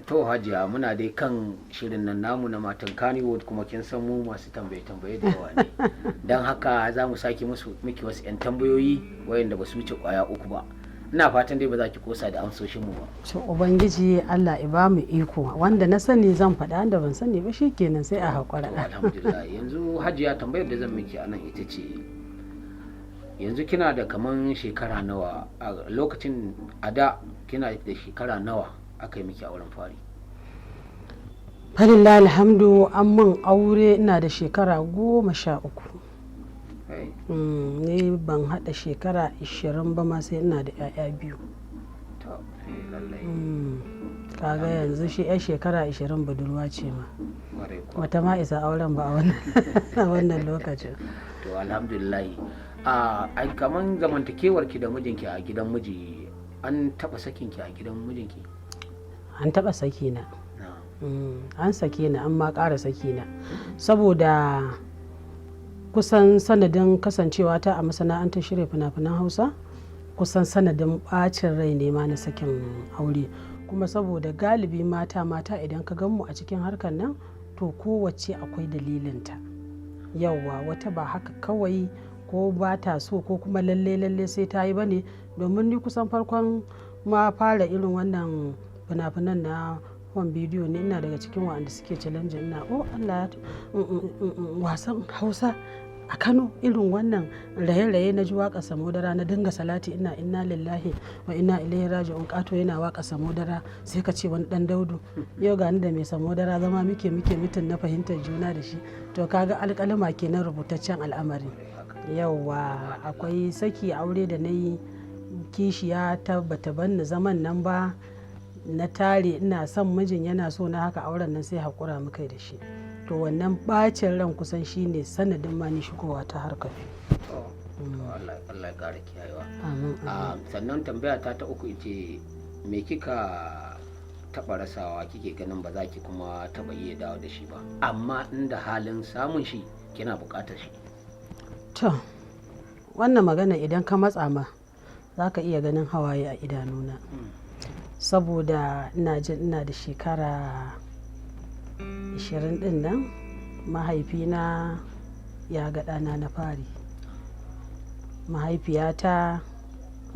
To Hajiya, muna dai kan shirin nan namu na matan Kannywood, kuma kin san mu masu tambaye-tambaye da yawa ne. Don haka za mu sake miki wasu 'yan tambayoyi wayanda ba su wuce kwaya 3 ba. Ina fatan dai ba za ki kosa da amsoshin mu ba. To Ubangiji Allah ya ba mu iko, wanda na sani zan faɗa, wanda ban sani ba shikenan sai a haƙura. Alhamdulillah. Yanzu Hajiya, tambayar da zan miki anan ita ce, yanzu kina da kaman shekara nawa a lokacin, a da kina da shekara nawa aka yi miki auren fari? Falillahi alhamdu, an mun aure ina da shekara 13. Ni ban haɗa shekara 20 ba ma sai ina da 'ya'ya 2. Kaga yanzu shi 'yan shekara 20 budurwa ce ma, wata ma isa auren ba a wannan lokacin. To alhamdulillah. A kaman zamantakewar ki da mijinki a gidan miji, an taba sakin ki a gidan mijinki? An taba saki na. An sake ni, an ma ƙara saki na, saboda kusan sanadin kasancewa ta a masana'antar shirya fina-finan Hausa, kusan sanadin bacin rai ne ma na sakin aure. Kuma saboda galibi mata idan ka gan mu a cikin harkar nan, to kowace akwai dalilinta. Yawwa, wata ba haka kawai ko ba ta so ko kuma lalle sai ta yi bane. Domin ni kusan farkon ma fara irin wannan fina-finan na home bidiyo ne, ina daga cikin waɗanda suke challenge, ina Allah wasan Hausa a Kano, irin wannan raye-raye na ji waƙa Samodara, na dinga salati, ina inna lillahi wa inna ilaihi raji'un, ƙato yana waƙa Samodara sai ka ce wani ɗan Daudu. Yau ga ni da mai Samodara zama muke mitin na fahimtar juna da shi. To kaga alƙalama kenan rubutaccen al'amari. Yauwa, akwai saki aure da na yi, kishiya ta bata banni zaman nan ba, na tare ina son mijin yana so na, haka auren nan sai haƙura muka da shi. To wannan bacin ran kusan shine sanadin ma ni shigowa ta harkar. Allah ya ƙara kiyayewa. Sannan tambaya ta 3 ita, me kika taɓa rasawa kike ganin ba za ki kuma taɓa iya dawo da shi ba, amma inda halin samun shi kina buƙatar shi? To wannan magana idan ka matsa ma za ka iya ganin hawaye a idanuna, saboda ina jin ina da shekara 20 din nan, mahaifina ya ga ɗana na fari. Mahaifiyata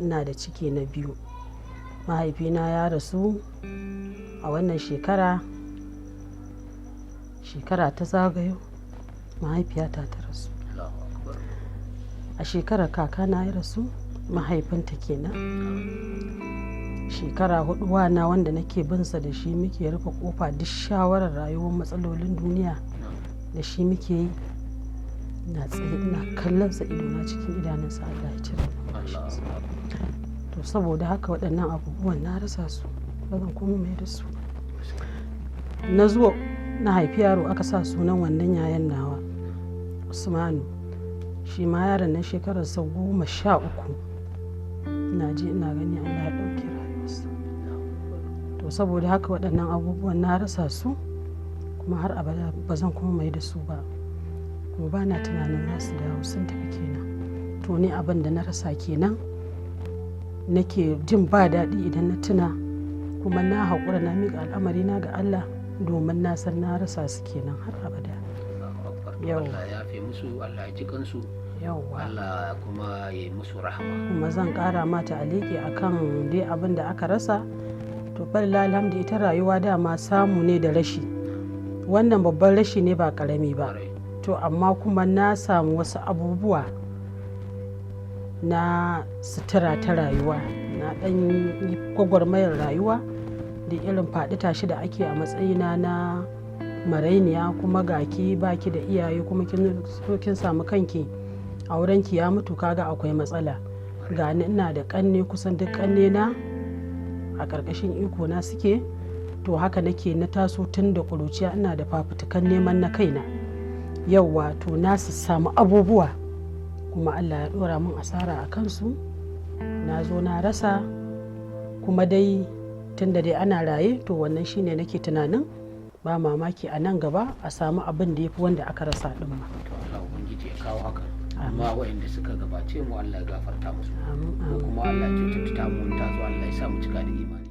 ina da ciki na 2. Mahaifina ya rasu a wannan shekara ta zagayo, mahaifiyata ta rasu. A shekarar kakana ya rasu, mahaifinta kenan. Shekara 4 wana wanda nake binsa da shi muke rufe kofa, duk shawarar rayuwar matsalolin duniya da shi muke yi. Ina tsaye ina kallon sa, idona cikin idanunsa, Allah ya cire numfashinsa. To saboda haka waɗannan abubuwan na rasa su, ba zan kuma mai da su. Na zuwa na haifi yaro, aka sa sunan wannan yayan nawa Usmanu. Shi ma yaron nan shekararsa 13. Ina ji ina gani Allah ya ɗauki rayuwarsa. To saboda haka waɗannan abubuwan na rasa su, kuma har abada ba zan kuma mai da su ba, kuma ba na tunanin za su dawo, sun tafi kenan. To ni abin da na rasa kenan, nake jin ba daɗi idan na tuna, kuma na haƙura na miƙa al'amari na ga Allah, domin na san na rasa su kenan har abada. Allah ya fi musu, Allah ya ji kansu, Allah kuma ya yi musu rahama. Kuma zan ƙara mata aliki akan dai abin da aka rasa. To falillahi alhamdu, ita rayuwa dama samu ne da rashi. Wannan babban rashi ne ba ƙarami ba. To amma kuma na samu wasu abubuwa na sutura ta rayuwa, na ɗan yi gwagwarmayar rayuwa da irin faɗi tashi da ake a matsayina na marainiya, kuma gaki baki da iyaye, kuma kin samu kanki aurenki ya mutu, kaga akwai matsala. Gani ina da ƙanne, kusan duk ƙanne na a ƙarƙashin iko na suke. To haka nake na taso tun da ƙuruciya, ina da fafutukan neman na kaina. Yauwa, to na samu abubuwa, kuma Allah ya ɗora min asara a kansu. Na zo na rasa, kuma dai tun da dai ana raye, to wannan shine nake tunanin ba mamaki a nan gaba a samu abin da ya fi wanda aka rasa ɗin ma. To Allah ubangiji ya kawo haka. Amma waɗanda suka gabace mu Allah ya gafarta musu, ko kuma Allah ya kyautata mu, ta zo Allah ya sa mu cika da imani.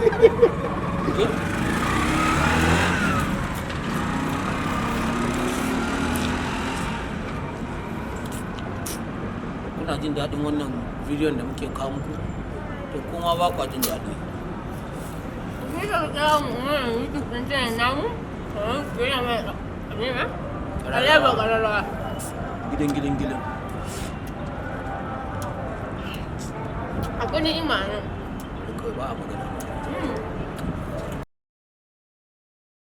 Kuna jin daɗin wannan bidiyon da muke kawo muku? To kuma ba kwa jin daɗi. Ni ka ga mu YouTube din channel namu. Yana mai ne? Alaba karara. Gidan. Akwai ni'ima nan. Ba a magana.